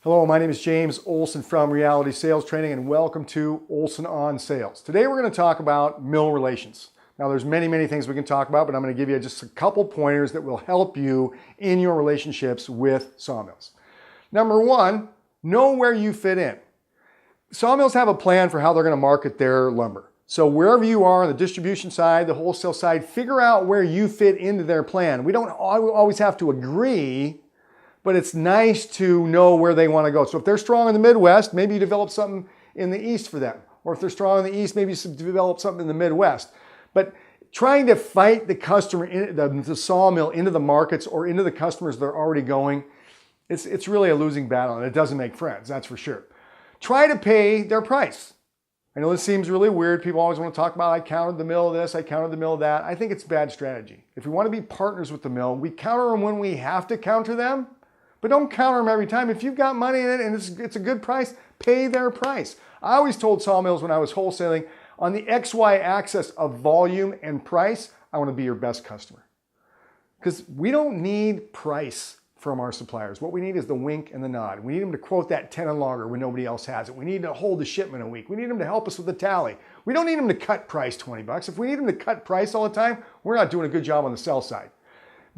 Hello, my name is James Olsen from Reality Sales Training, and welcome to Olsen On Sales. Today we're going to talk about mill relations. Now there's many things we can talk about, but I'm going to give you just a couple pointers that will help you in your relationships with sawmills. Number one, know where you fit in. Sawmills have a plan for how they're going to market their lumber. So wherever you are on the distribution side, the wholesale side, figure out where you fit into their plan. We don't always have to agree, but it's nice to know where they want to go. So if they're strong in the Midwest, maybe you develop something in the East for them. Or if they're strong in the East, maybe you develop something in the Midwest. But trying to fight the customer, the sawmill into the markets or into the customers that are already going, it's really a losing battle, and it doesn't make friends, that's for sure. Try to pay their price. I know this seems really weird. People always want to talk about, I counted the mill of this, I counted the mill of that. I think it's bad strategy. If we want to be partners with the mill, we counter them when we have to counter them, but don't counter them every time. If you've got money in it and it's a good price, pay their price. I always told sawmills when I was wholesaling, on the XY axis of volume and price, I want to be your best customer. Because we don't need price from our suppliers. What we need is the wink and the nod. We need them to quote that 10 and longer when nobody else has it. We need to hold the shipment a week. We need them to help us with the tally. We don't need them to cut price 20 bucks. If we need them to cut price all the time, we're not doing a good job on the sell side.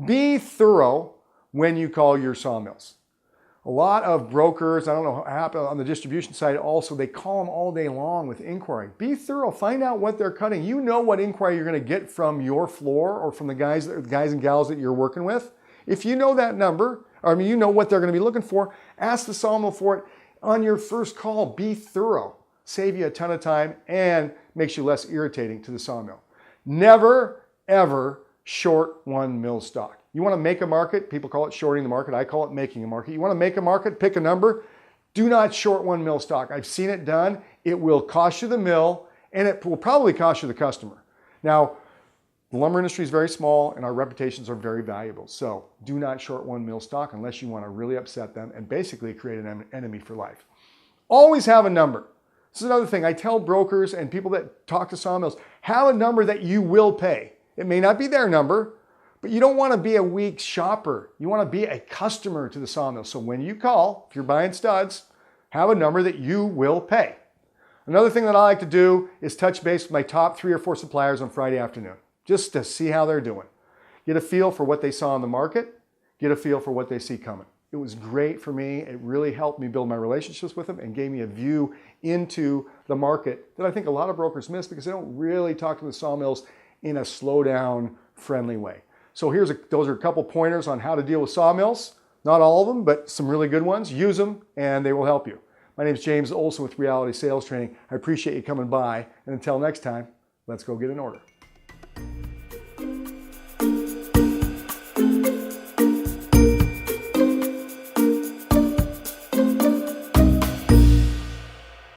Be thorough when you call your sawmills. A lot of brokers, I don't know what happened on the distribution side also, they call them all day long with inquiry. Be thorough, find out what they're cutting. You know what inquiry you're going to get from your floor or from the guys and gals that you're working with. If you know that number, you know what they're going to be looking for, ask the sawmill for it on your first call. Be thorough. Save you a ton of time and makes you less irritating to the sawmill. Never, ever short one mill stock. You want to make a market, people call it shorting the market, I call it making a market. You want to make a market, pick a number, do not short one mill stock. I've seen it done. It will cost you the mill and it will probably cost you the customer. Now, the lumber industry is very small and our reputations are very valuable. So do not short one mill stock unless you want to really upset them and basically create an enemy for life. Always have a number. This is another thing. I tell brokers and people that talk to sawmills, have a number that you will pay. It may not be their number, but you don't want to be a weak shopper. You want to be a customer to the sawmill. So when you call, if you're buying studs, have a number that you will pay. Another thing that I like to do is touch base with my top 3 or 4 suppliers on Friday afternoon, just to see how they're doing. Get a feel for what they saw in the market, get a feel for what they see coming. It was great for me. It really helped me build my relationships with them and gave me a view into the market that I think a lot of brokers miss because they don't really talk to the sawmills in a slow down, friendly way. So those are a couple pointers on how to deal with sawmills. Not all of them, but some really good ones. Use them and they will help you. My name is James Olsen with Reality Sales Training. I appreciate you coming by. And until next time, let's go get an order.